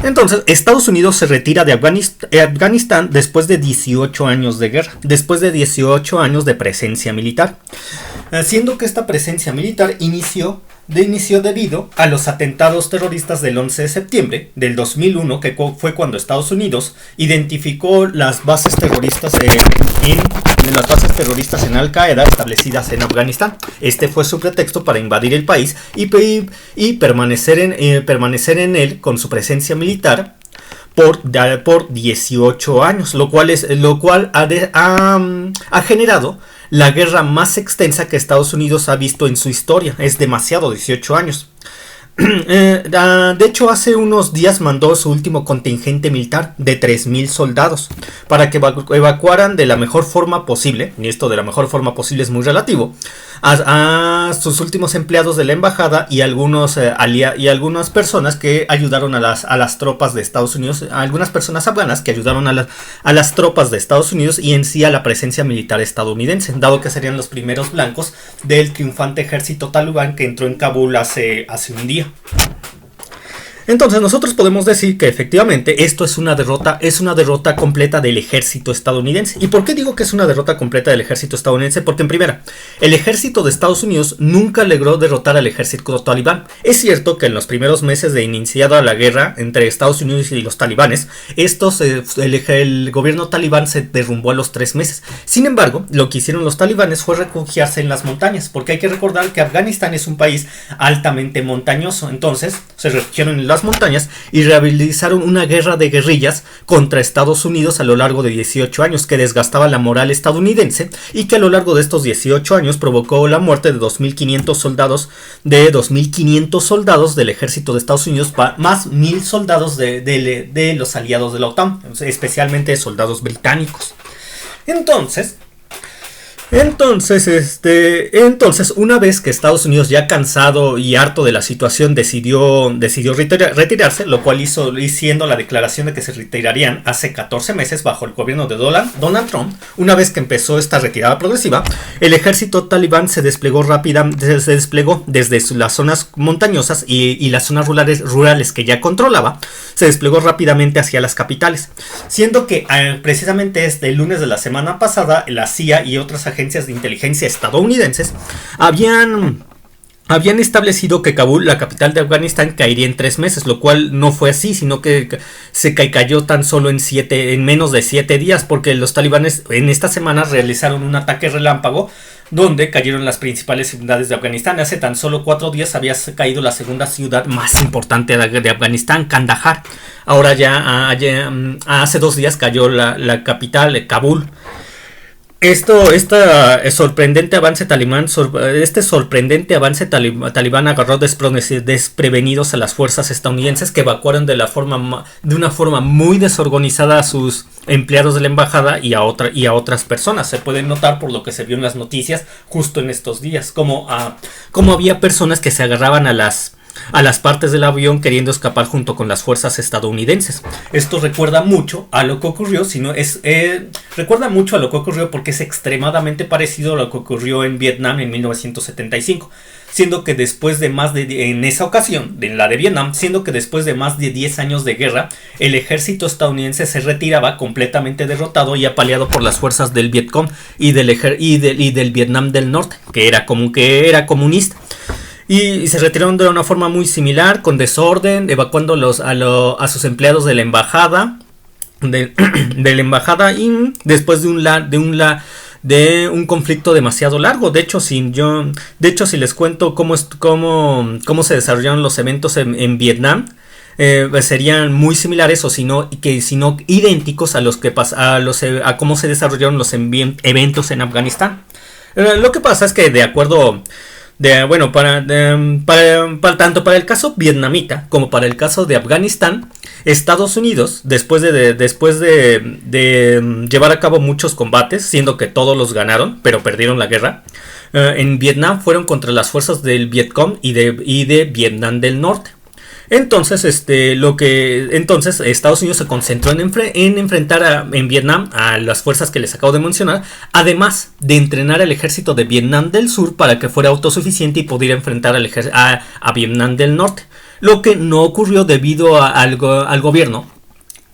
Entonces, Estados Unidos se retira de Afganistán después de 18 años de guerra, después de 18 años de presencia militar, siendo que esta presencia militar inició debido a los atentados terroristas del 11 de septiembre del 2001, que fue cuando Estados Unidos identificó las bases terroristas en Al-Qaeda establecidas en Afganistán. Este fue su pretexto para invadir el país y permanecer en él con su presencia militar por 18 años, lo cual ha generado la guerra más extensa que Estados Unidos ha visto en su historia. Es demasiado, 18 años. De hecho, hace unos días mandó su último contingente militar de 3,000 soldados para que evacuaran de la mejor forma posible, y esto de la mejor forma posible es muy relativo, a sus últimos empleados de la embajada y algunas personas que ayudaron a las tropas de Estados Unidos, algunas personas afganas que ayudaron a las tropas de Estados Unidos y en sí a la presencia militar estadounidense, dado que serían los primeros blancos del triunfante ejército talibán que entró en Kabul hace un día. Entonces nosotros podemos decir que efectivamente esto es una derrota completa del ejército estadounidense. ¿Y por qué digo que es una derrota completa del ejército estadounidense? Porque en primera, el ejército de Estados Unidos nunca logró derrotar al ejército talibán. Es cierto que en los primeros meses de iniciada la guerra entre Estados Unidos y los talibanes, el gobierno talibán se derrumbó a los 3 meses. Sin embargo, lo que hicieron los talibanes fue refugiarse en las montañas, porque hay que recordar que Afganistán es un país altamente montañoso. Entonces se refugiaron en las montañas y realizaron una guerra de guerrillas contra Estados Unidos a lo largo de 18 años que desgastaba la moral estadounidense y que a lo largo de estos 18 años provocó la muerte de 2.500 soldados del ejército de Estados Unidos, más 1,000 soldados de los aliados de la OTAN, especialmente soldados británicos. Entonces, una vez que Estados Unidos, ya cansado y harto de la situación, decidió retirarse, lo cual hizo siendo la declaración de que se retirarían hace 14 meses bajo el gobierno de Donald Trump. Una vez que empezó esta retirada progresiva, el ejército talibán se desplegó desde las zonas montañosas y las zonas rurales que ya controlaba, se desplegó rápidamente hacia las capitales, siendo que precisamente este lunes de la semana pasada la CIA y otras agencias de inteligencia estadounidenses habían establecido que Kabul, la capital de Afganistán, caería en 3 meses, lo cual no fue así, sino que se cayó tan solo en menos de 7 días, porque los talibanes en esta semana realizaron un ataque relámpago donde cayeron las principales ciudades de Afganistán. Hace tan solo 4 días había caído la segunda ciudad más importante de Afganistán, Kandahar. Ahora hace 2 días cayó la capital, Kabul. Este sorprendente avance talibán agarró desprevenidos a las fuerzas estadounidenses, que evacuaron de una forma muy desorganizada a sus empleados de la embajada y a otras personas. Se puede notar por lo que se vio en las noticias justo en estos días, como había personas que se agarraban a las partes del avión queriendo escapar junto con las fuerzas estadounidenses. Esto recuerda mucho a lo que ocurrió, porque es extremadamente parecido a lo que ocurrió en Vietnam en 1975, siendo que después de más de 10 años de guerra, el ejército estadounidense se retiraba completamente derrotado y apaleado por las fuerzas del Vietcong y del Vietnam del Norte, que era comunista. Y se retiraron de una forma muy similar, con desorden, evacuando a sus empleados de la embajada, de la embajada, y después de un conflicto demasiado largo. De hecho, si les cuento cómo se desarrollaron los eventos en Vietnam, serían muy similares o si no idénticos a cómo se desarrollaron los eventos en Afganistán. Lo que pasa es que tanto para el caso vietnamita como para el caso de Afganistán, Estados Unidos, después de llevar a cabo muchos combates, siendo que todos los ganaron, pero perdieron la guerra, en Vietnam fueron contra las fuerzas del Vietcong y de Vietnam del Norte. Entonces, Estados Unidos se concentró en enfrentar en Vietnam a las fuerzas que les acabo de mencionar, además de entrenar al ejército de Vietnam del Sur para que fuera autosuficiente y pudiera enfrentar a Vietnam del Norte. lo que no ocurrió debido al gobierno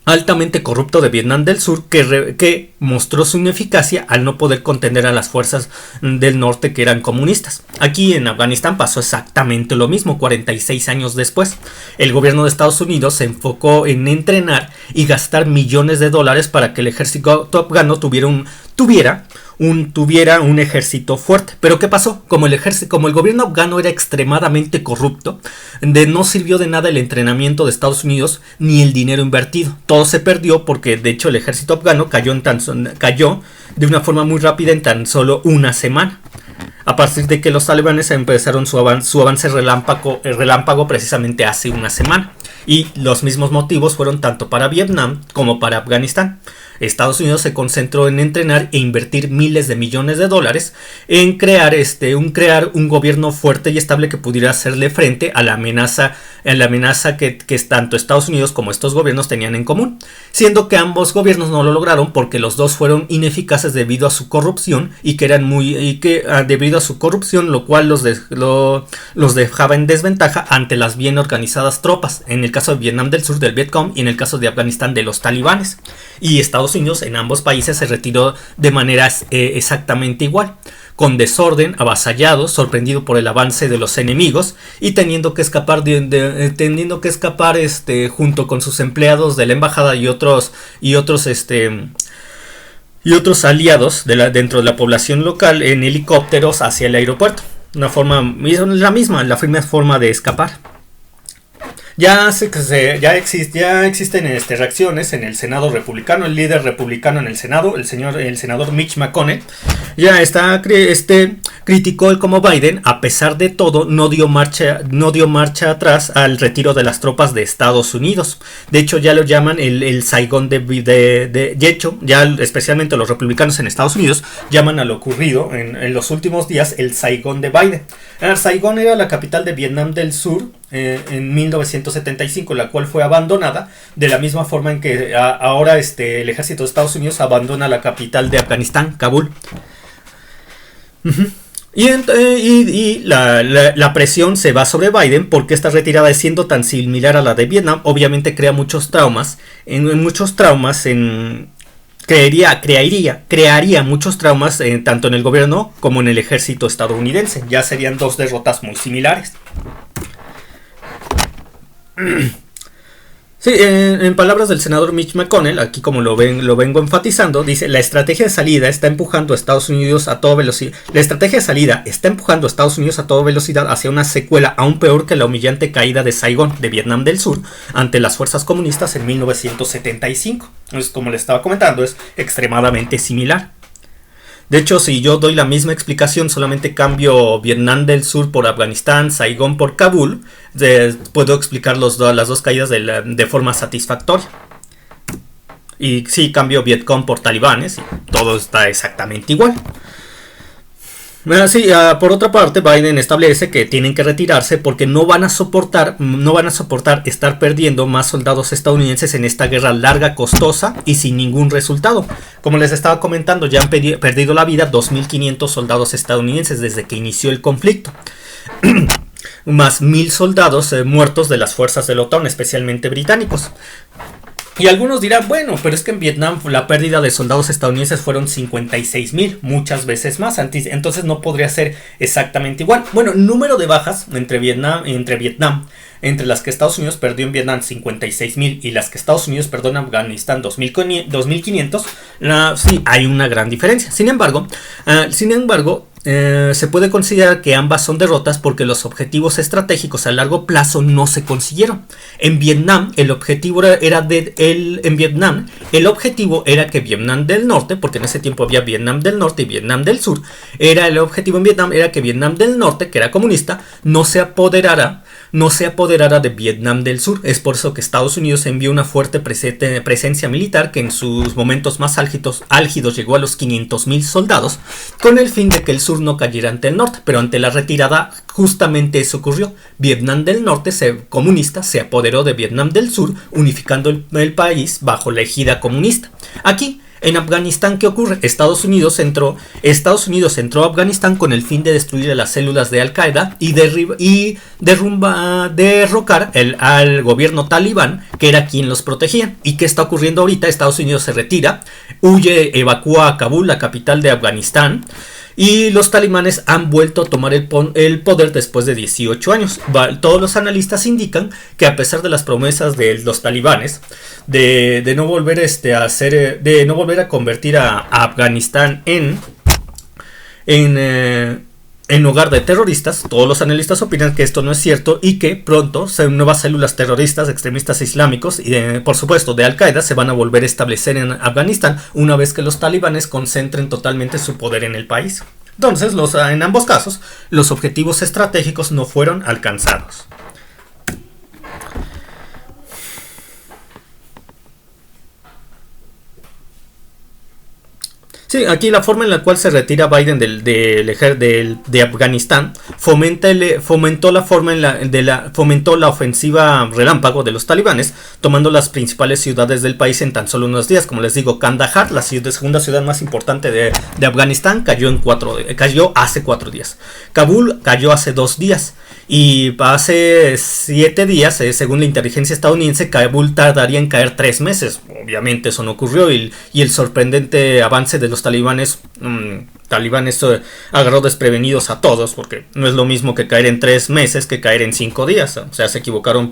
altamente corrupto de Vietnam del Sur, que mostró su ineficacia al no poder contener a las fuerzas del norte que eran comunistas. Aquí en Afganistán pasó exactamente lo mismo 46 años después. El gobierno de Estados Unidos se enfocó en entrenar y gastar millones de dólares para que el ejército afgano tuviera un ejército fuerte. Pero ¿qué pasó? Como el gobierno afgano era extremadamente corrupto, no sirvió de nada el entrenamiento de Estados Unidos ni el dinero invertido. Todo se perdió porque de hecho el ejército afgano cayó de una forma muy rápida en tan solo una semana. A partir de que los talibanes empezaron su avance relámpago precisamente hace una semana. Y los mismos motivos fueron tanto para Vietnam como para Afganistán. Estados Unidos se concentró en entrenar e invertir miles de millones de dólares en crear un gobierno fuerte y estable que pudiera hacerle frente a la amenaza que tanto Estados Unidos como estos gobiernos tenían en común, siendo que ambos gobiernos no lo lograron porque los dos fueron ineficaces debido a su corrupción debido a su corrupción, lo cual los dejaba en desventaja ante las bien organizadas tropas, en el caso de Vietnam del Sur del Vietcong y en el caso de Afganistán de los talibanes. Y Estados Unidos en ambos países se retiró de manera exactamente igual, con desorden, avasallado, sorprendido por el avance de los enemigos y teniendo que escapar junto con sus empleados de la embajada y otros aliados dentro de la población local en helicópteros hacia el aeropuerto. La misma forma de escapar. Ya existen reacciones en el Senado republicano. El líder republicano en el Senado, el senador Mitch McConnell, criticó cómo Biden, a pesar de todo, no dio marcha atrás al retiro de las tropas de Estados Unidos. De hecho, ya lo llaman el Saigón de hecho, ya especialmente los republicanos en Estados Unidos llaman a lo ocurrido en los últimos días el Saigón de Biden. Saigón era la capital de Vietnam del Sur en 1975, la cual fue abandonada de la misma forma en que ahora el ejército de Estados Unidos abandona la capital de Afganistán, Kabul. Y la presión se va sobre Biden porque esta retirada, siendo tan similar a la de Vietnam, obviamente crea muchos traumas. Crearía muchos traumas tanto en el gobierno como en el ejército estadounidense. Ya serían dos derrotas muy similares. Sí, en palabras del senador Mitch McConnell, aquí como lo vengo enfatizando, dice: la estrategia de salida está empujando a Estados Unidos a toda velocidad. La estrategia de salida está empujando a Estados Unidos a toda velocidad hacia una secuela aún peor que la humillante caída de Saigón de Vietnam del Sur ante las fuerzas comunistas en 1975. Entonces, como les estaba comentando, es extremadamente similar. De hecho, si yo doy la misma explicación, solamente cambio Vietnam del Sur por Afganistán, Saigón por Kabul, puedo explicar las dos caídas de forma satisfactoria. Y sí, cambio Vietcong por talibanes y todo está exactamente igual. Sí, por otra parte, Biden establece que tienen que retirarse porque no van a soportar estar perdiendo más soldados estadounidenses en esta guerra larga, costosa y sin ningún resultado. Como les estaba comentando, ya han perdido la vida 2.500 soldados estadounidenses desde que inició el conflicto. Más 1.000 soldados muertos de las fuerzas de la OTAN, especialmente británicos. Y algunos dirán, bueno, pero es que en Vietnam la pérdida de soldados estadounidenses fueron 56.000, muchas veces más, entonces no podría ser exactamente igual. Bueno, número de bajas entre las que Estados Unidos perdió en Vietnam 56.000 y las que Estados Unidos perdió en Afganistán 2.500, sí, hay una gran diferencia. Sin embargo, se puede considerar que ambas son derrotas porque los objetivos estratégicos a largo plazo no se consiguieron. En Vietnam el objetivo era que Vietnam del Norte, porque en ese tiempo había Vietnam del Norte y Vietnam del Sur, el objetivo en Vietnam era que Vietnam del Norte, que era comunista, no se apoderara de Vietnam del Sur. Es por eso que Estados Unidos envió una fuerte presencia militar que en sus momentos más álgidos llegó a los 500.000 soldados, con el fin de que el sur no cayera ante el norte. Pero ante la retirada justamente eso ocurrió. Vietnam del Norte comunista se apoderó de Vietnam del Sur, unificando el país bajo la égida comunista. Aquí En Afganistán, ¿qué ocurre? Estados Unidos entró a Afganistán con el fin de destruir a las células de Al-Qaeda y derrocar al gobierno talibán, que era quien los protegía. ¿Y qué está ocurriendo ahorita? Estados Unidos se retira, evacúa a Kabul, la capital de Afganistán, y los talibanes han vuelto a tomar el poder después de 18 años. Todos los analistas indican que, a pesar de las promesas de los talibanes de no volver de no volver a convertir a Afganistán en hogar de terroristas, todos los analistas opinan que esto no es cierto y que pronto nuevas células terroristas, extremistas islámicos y por supuesto de Al-Qaeda se van a volver a establecer en Afganistán una vez que los talibanes concentren totalmente su poder en el país. Entonces, en ambos casos, los objetivos estratégicos no fueron alcanzados. Sí, aquí la forma en la cual se retira Biden de Afganistán fomentó la ofensiva relámpago de los talibanes, tomando las principales ciudades del país en tan solo unos días. Como les digo, Kandahar, la segunda ciudad más importante de Afganistán, cayó hace 4 días. Kabul cayó hace 2 días. Y hace 7 días, según la inteligencia estadounidense, Kabul tardaría en caer 3 meses. Obviamente eso no ocurrió y el sorprendente avance de los talibanes agarró desprevenidos a todos, porque no es lo mismo que caer en 3 meses que caer en 5 días. O sea, se equivocaron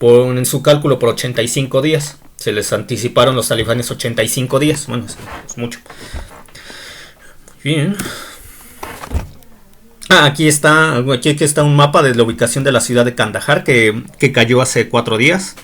en su cálculo por 85 días. Se les anticiparon los talibanes 85 días. Bueno, es mucho. Bien. Aquí está un mapa de la ubicación de la ciudad de Kandahar que cayó hace 4 días.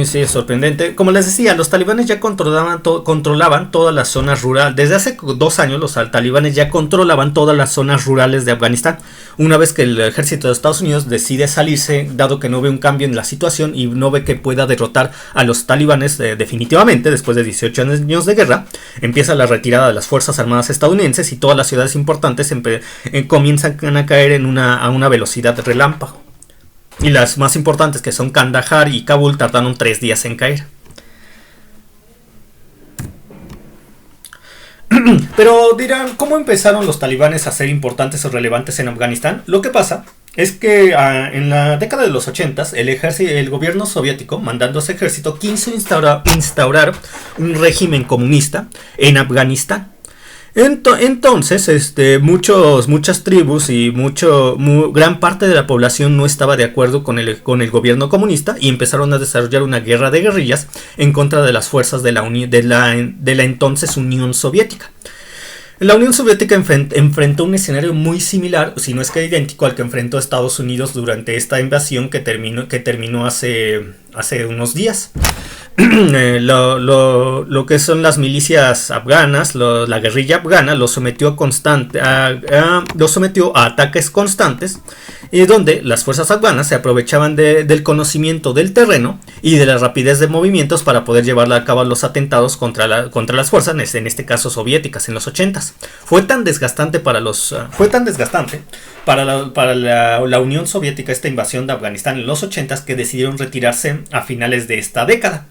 Sí, es sorprendente. Como les decía, los talibanes ya controlaban todas las zonas rurales. Desde hace 2 años los talibanes ya controlaban todas las zonas rurales de Afganistán. Una vez que el ejército de Estados Unidos decide salirse, dado que no ve un cambio en la situación y no ve que pueda derrotar a los talibanes definitivamente, después de 18 años de guerra, empieza la retirada de las fuerzas armadas estadounidenses y todas las ciudades importantes comienzan a caer a una velocidad relámpago. Y las más importantes, que son Kandahar y Kabul, tardaron 3 días en caer. Pero dirán, ¿cómo empezaron los talibanes a ser importantes o relevantes en Afganistán? Lo que pasa es que en la década de los 80 el gobierno soviético, mandando a su ejército, quiso instaurar un régimen comunista en Afganistán. Entonces, muchas tribus y gran parte de la población no estaba de acuerdo con el gobierno comunista y empezaron a desarrollar una guerra de guerrillas en contra de las fuerzas de la entonces Unión Soviética. La Unión Soviética enfrentó un escenario muy similar, si no es que idéntico, al que enfrentó Estados Unidos durante esta invasión que terminó hace unos días. Lo que son las milicias afganas, la guerrilla afgana, lo sometió a ataques constantes, donde las fuerzas afganas se aprovechaban del conocimiento del terreno y de la rapidez de movimientos para poder llevar a cabo los atentados contra las fuerzas, en este caso soviéticas, en los 80s. Fue tan desgastante para la Unión Soviética esta invasión de Afganistán en los 80s que decidieron retirarse a finales de esta década,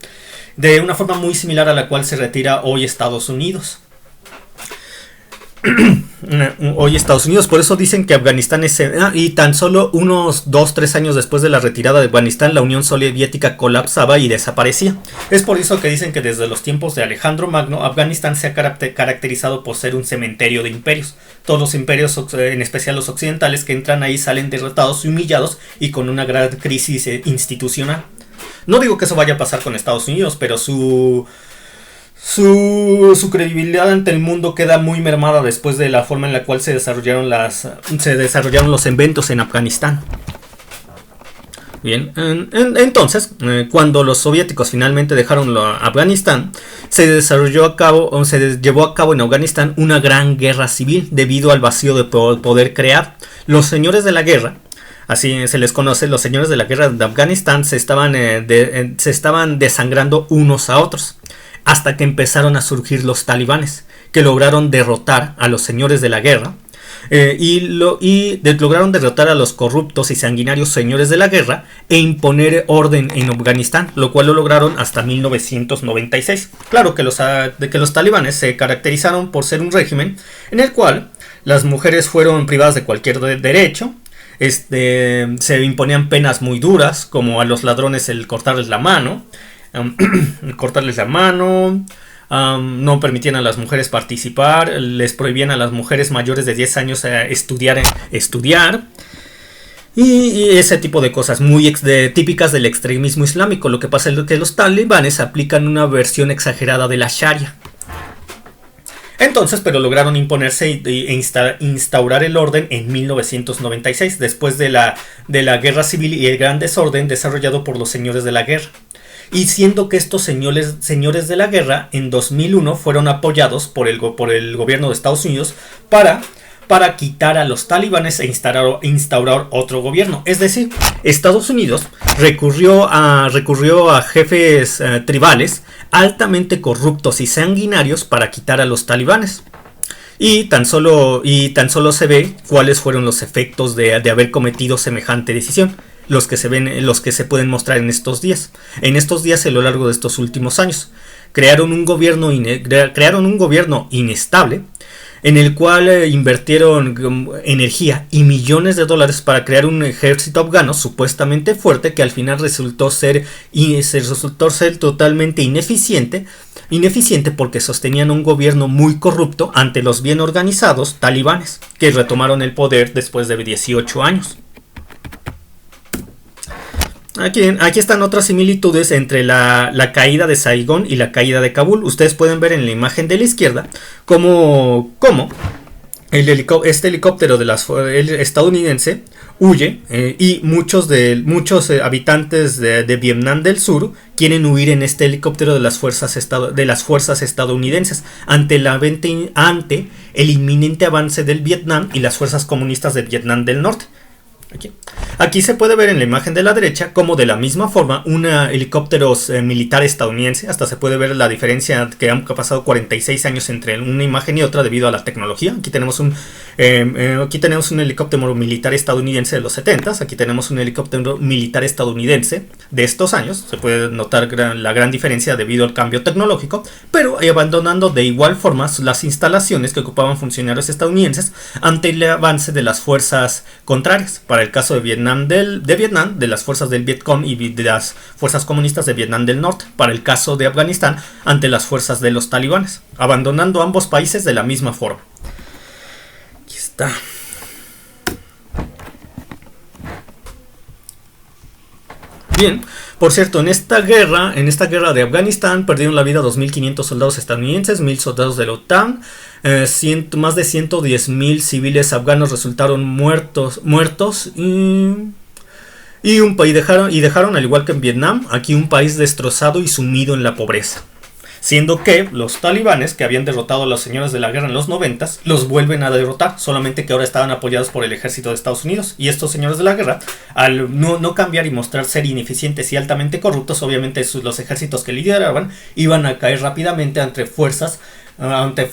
de una forma muy similar a la cual se retira hoy Estados Unidos. Por eso dicen que Afganistán y tan solo unos 2-3 años después de la retirada de Afganistán, la Unión Soviética colapsaba y desaparecía. Es por eso que dicen que desde los tiempos de Alejandro Magno, Afganistán se ha caracterizado por ser un cementerio de imperios. Todos los imperios, en especial los occidentales, que entran ahí salen derrotados y humillados y con una gran crisis institucional. No digo que eso vaya a pasar con Estados Unidos, pero su credibilidad ante el mundo queda muy mermada después de la forma en la cual se desarrollaron los eventos en Afganistán. Bien, entonces, cuando los soviéticos finalmente dejaron Afganistán, se llevó a cabo en Afganistán una gran guerra civil debido al vacío de poder crear. Los señores de la guerra, así se les conoce, los señores de la guerra de Afganistán se estaban desangrando unos a otros, hasta que empezaron a surgir los talibanes, que lograron derrotar a los señores de la guerra, Lograron derrotar a los corruptos y sanguinarios señores de la guerra e imponer orden en Afganistán, lo cual lo lograron hasta 1996. Claro que los talibanes se caracterizaron por ser un régimen en el cual las mujeres fueron privadas de cualquier derecho. Se imponían penas muy duras, como a los ladrones el cortarles la mano, no permitían a las mujeres participar, les prohibían a las mujeres mayores de 10 años estudiar y ese tipo de cosas muy típicas del extremismo islámico. Lo que pasa es que los talibanes aplican una versión exagerada de la Sharia. Entonces, pero lograron imponerse e instaurar el orden en 1996, después de la guerra civil y el gran desorden desarrollado por los señores de la guerra. Y siendo que estos señores de la guerra en 2001 fueron apoyados por el gobierno de Estados Unidos para quitar a los talibanes e instaurar otro gobierno. Es decir, Estados Unidos recurrió a jefes tribales altamente corruptos y sanguinarios para quitar a los talibanes. Y tan solo se ve cuáles fueron los efectos de haber cometido semejante decisión. Los que se pueden mostrar en estos días a lo largo de estos últimos años. Crearon un gobierno inestable, en el cual invirtieron energía y millones de dólares para crear un ejército afgano supuestamente fuerte, que al final resultó ser totalmente ineficiente porque sostenían un gobierno muy corrupto ante los bien organizados talibanes, que retomaron el poder después de 18 años. Aquí están otras similitudes entre la caída de Saigón y la caída de Kabul. Ustedes pueden ver en la imagen de la izquierda cómo este helicóptero estadounidense huye y muchos habitantes de Vietnam del Sur quieren huir en este helicóptero de las fuerzas estadounidenses ante el inminente avance del Vietnam y las fuerzas comunistas de Vietnam del Norte. Aquí se puede ver en la imagen de la derecha como de la misma forma un helicóptero militar estadounidense. Hasta se puede ver la diferencia que han pasado 46 años entre una imagen y otra debido a la tecnología. Aquí tenemos un helicóptero militar estadounidense de los 70s. Aquí tenemos un helicóptero militar estadounidense de estos años. Se puede notar la gran diferencia debido al cambio tecnológico, pero abandonando de igual forma las instalaciones que ocupaban funcionarios estadounidenses ante el avance de las fuerzas contrarias. Para el caso de Vietnam, de las fuerzas del Vietcong y de las fuerzas comunistas de Vietnam del Norte. Para el caso de Afganistán, ante las fuerzas de los talibanes, abandonando ambos países de la misma forma. Aquí está. Bien, por cierto, en esta guerra de Afganistán perdieron la vida 2.500 soldados estadounidenses, 1.000 soldados de la OTAN, más de 110.000 civiles afganos resultaron muertos dejaron, al igual que en Vietnam, aquí un país destrozado y sumido en la pobreza. Siendo que los talibanes, que habían derrotado a los señores de la guerra en los 90s, los vuelven a derrotar, solamente que ahora estaban apoyados por el ejército de Estados Unidos. Y estos señores de la guerra, al no cambiar y mostrar ser ineficientes y altamente corruptos, obviamente los ejércitos que lideraban iban a caer rápidamente ante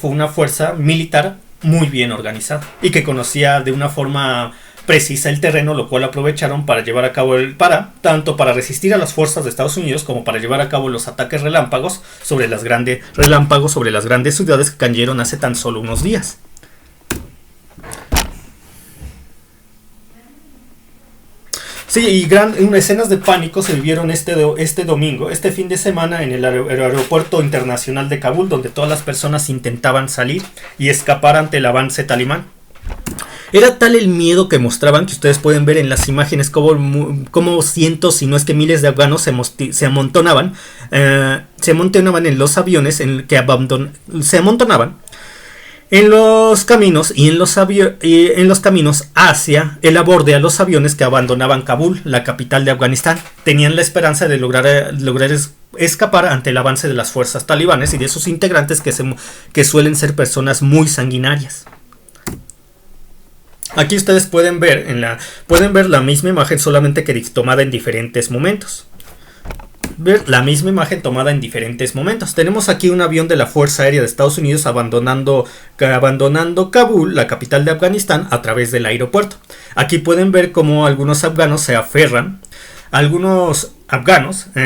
una fuerza militar muy bien organizada y que conocía de una forma precisa el terreno, lo cual aprovecharon para llevar a cabo tanto para resistir a las fuerzas de Estados Unidos como para llevar a cabo los ataques relámpagos sobre las grandes ciudades que cayeron hace tan solo unos días. Sí, y escenas de pánico se vivieron este fin de semana en el aeropuerto internacional de Kabul, donde todas las personas intentaban salir y escapar ante el avance talibán. Era tal el miedo que mostraban que ustedes pueden ver en las imágenes como cientos, si no es que miles de afganos se amontonaban en los aviones se amontonaban en los caminos y en los caminos hacia el aborde a los aviones que abandonaban Kabul, la capital de Afganistán. Tenían la esperanza de lograr escapar ante el avance de las fuerzas talibanes y de sus integrantes que suelen ser personas muy sanguinarias. Aquí ustedes pueden ver la misma imagen, solamente que tomada en diferentes momentos. ver la misma imagen tomada en diferentes momentos. Tenemos aquí un avión de la Fuerza Aérea de Estados Unidos abandonando Kabul, la capital de Afganistán, a través del aeropuerto. Aquí pueden ver cómo algunos afganos se aferran.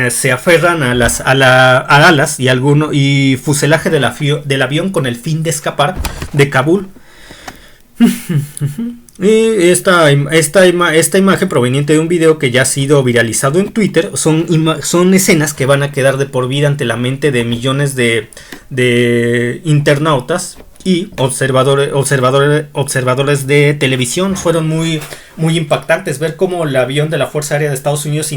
Se aferran a las alas y fuselaje del avión con el fin de escapar de Kabul. Y esta imagen proveniente de un video que ya ha sido viralizado en Twitter son escenas que van a quedar de por vida ante la mente de millones de internautas y observadores de televisión. Fueron muy impactantes ver cómo el avión de la Fuerza Aérea de Estados Unidos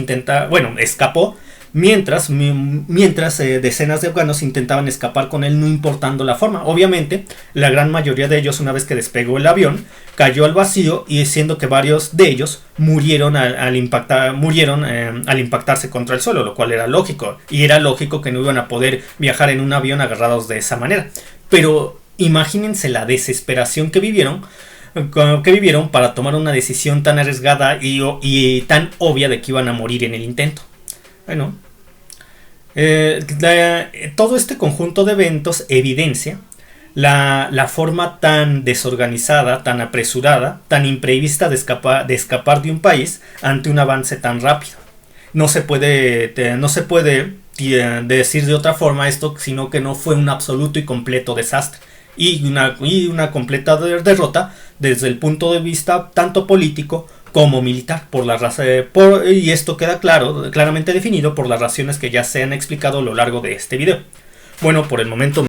escapó, mientras decenas de afganos intentaban escapar con él, no importando la forma. Obviamente, la gran mayoría de ellos, una vez que despegó el avión, cayó al vacío, y siendo que varios de ellos murieron al impactarse contra el suelo, lo cual era lógico. Y era lógico que no iban a poder viajar en un avión agarrados de esa manera. Pero imagínense la desesperación que vivieron para tomar una decisión tan arriesgada y tan obvia de que iban a morir en el intento. Bueno, todo este conjunto de eventos evidencia la forma tan desorganizada, tan apresurada, tan imprevista de escapar de un país ante un avance tan rápido. No se puede decir de otra forma esto, sino que no fue un absoluto y completo desastre y una completa derrota desde el punto de vista tanto político como militar, y esto queda claramente definido por las razones que ya se han explicado a lo largo de este video. Bueno, por el momento